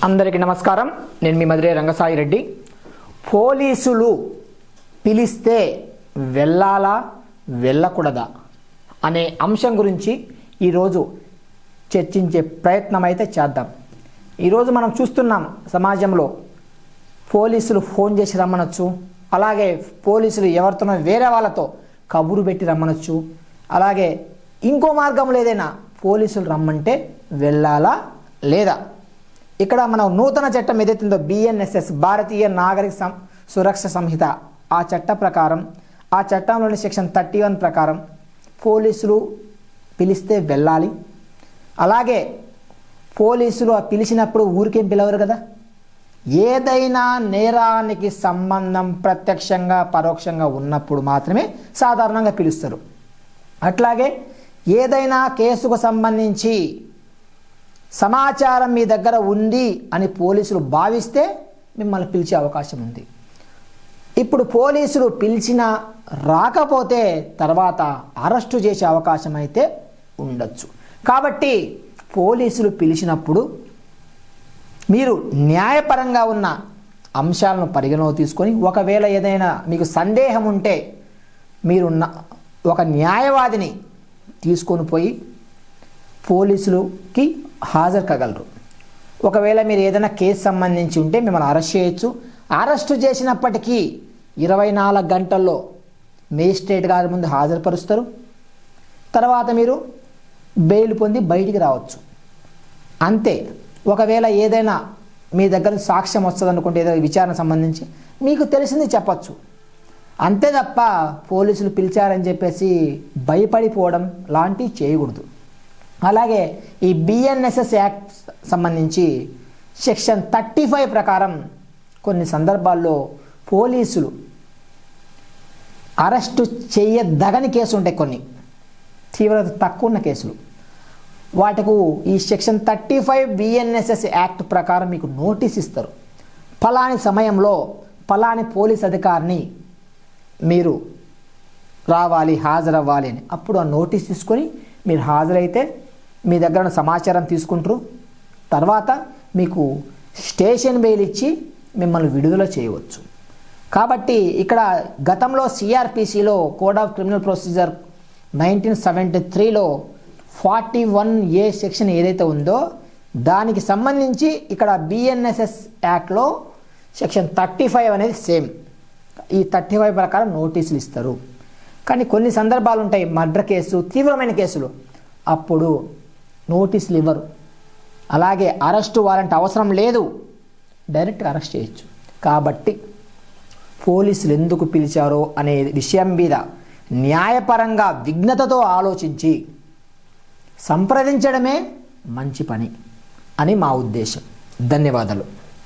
అందరికీ నమస్కారం. నేను మీ మధురై రంగసాయి రెడ్డి. పోలీసులు పిలిస్తే వెళ్ళాలా వెళ్ళకూడదా అనే అంశం గురించి ఈరోజు చర్చించే ప్రయత్నం అయితే చేద్దాం. ఈరోజు మనం చూస్తున్నాం సమాజంలో పోలీసులు ఫోన్ చేసి రమ్మనొచ్చు, అలాగే పోలీసులు ఎవరితోనో వేరే వాళ్ళతో కబురు పెట్టి రమ్మనొచ్చు, అలాగే ఇంకో మార్గంలో ఏదైనా పోలీసులు రమ్మంటే వెళ్ళాలా లేదా. ఇక్కడ మనం నూతన చట్టం ఏదైతుందో BNSS భారతీయ నాగరిక సురక్ష సంహిత, ఆ చట్ట ప్రకారం, ఆ చట్టంలోని సెక్షన్ 31 ప్రకారం పోలీసులు పిలిస్తే వెళ్ళాలి. అలాగే పోలీసులు పిలిచినప్పుడు ఊరికేం పిలవరు కదా, ఏదైనా నేరానికి సంబంధం ప్రత్యక్షంగా పరోక్షంగా ఉన్నప్పుడు మాత్రమే సాధారణంగా పిలుస్తారు. అట్లాగే ఏదైనా కేసుకు సంబంధించి సమాచారం మీ దగ్గర ఉంది అని పోలీసులు భావిస్తే మిమ్మల్ని పిలిచే అవకాశం ఉంది. ఇప్పుడు పోలీసులు పిలిచినా రాకపోతే తర్వాత అరెస్టు చేసే అవకాశం అయితే ఉండొచ్చు. కాబట్టి పోలీసులు పిలిచినప్పుడు మీరు న్యాయపరంగా ఉన్న అంశాలను పరిగణలోకి తీసుకొని, ఒకవేళ ఏదైనా మీకు సందేహం ఉంటే మీరు ఒక న్యాయవాదిని తీసుకొని పోయి పోలీసులకి హాజరు కాగలరు. ఒకవేళ మీరు ఏదైనా కేసు సంబంధించి ఉంటే మిమ్మల్ని అరెస్ట్ చేయొచ్చు. అరెస్టు చేసినప్పటికీ 24 గంటల్లో మేజిస్ట్రేట్ గారి ముందు హాజరుపరుస్తారు. తర్వాత మీరు బెయిల్ పొంది బయటికి రావచ్చు, అంతే. ఒకవేళ ఏదైనా మీ దగ్గర సాక్ష్యం వస్తుంది అనుకుంటే, ఏదో విచారణ సంబంధించి మీకు తెలిసింది చెప్పచ్చు, అంతే తప్ప పోలీసులు పిలిచారని చెప్పేసి భయపడిపోవడం లాంటివి చేయకూడదు. అలాగే ఈ BNSS యాక్ట్ సంబంధించి సెక్షన్ 35 ప్రకారం కొన్ని సందర్భాల్లో పోలీసులు అరెస్టు చేయదగని కేసు ఉంటాయి, కొన్ని తీవ్రత తక్కువ ఉన్న కేసులు. వాటికు ఈ సెక్షన్ 35 BNSS యాక్ట్ ప్రకారం మీకు నోటీస్ ఇస్తారు. ఫలాని సమయంలో ఫలాని పోలీస్ అధికారిని మీరు రావాలి, హాజరవ్వాలి అని. అప్పుడు ఆ నోటీస్ తీసుకొని మీరు హాజరైతే మీ దగ్గర ఉన్న సమాచారం తీసుకుంటారు. తర్వాత మీకు స్టేషన్ బెయిల్ ఇచ్చి మిమ్మల్ని విడుదల చేయవచ్చు. కాబట్టి ఇక్కడ గతంలో CRPCలో కోడ్ ఆఫ్ క్రిమినల్ ప్రొసీజర్ 1973లో 41A సెక్షన్ ఏదైతే ఉందో దానికి సంబంధించి ఇక్కడ BNSS యాక్ట్లో సెక్షన్ 35 అనేది సేమ్. ఈ 35 ప్రకారం నోటీసులు ఇస్తారు. కానీ కొన్ని సందర్భాలు ఉంటాయి, మర్డర్ కేసు, తీవ్రమైన కేసులు, అప్పుడు నోటీసులు ఇవ్వరు. అలాగే అరెస్టు వారెంట్ అవసరం లేదు, డైరెక్ట్గా అరెస్ట్ చేయొచ్చు. కాబట్టి పోలీసులు ఎందుకు పిలిచారో అనే విషయం మీద న్యాయపరంగా విఘ్నతతో ఆలోచించి సంప్రదించడమే మంచి పని అని మా ఉద్దేశం. ధన్యవాదాలు.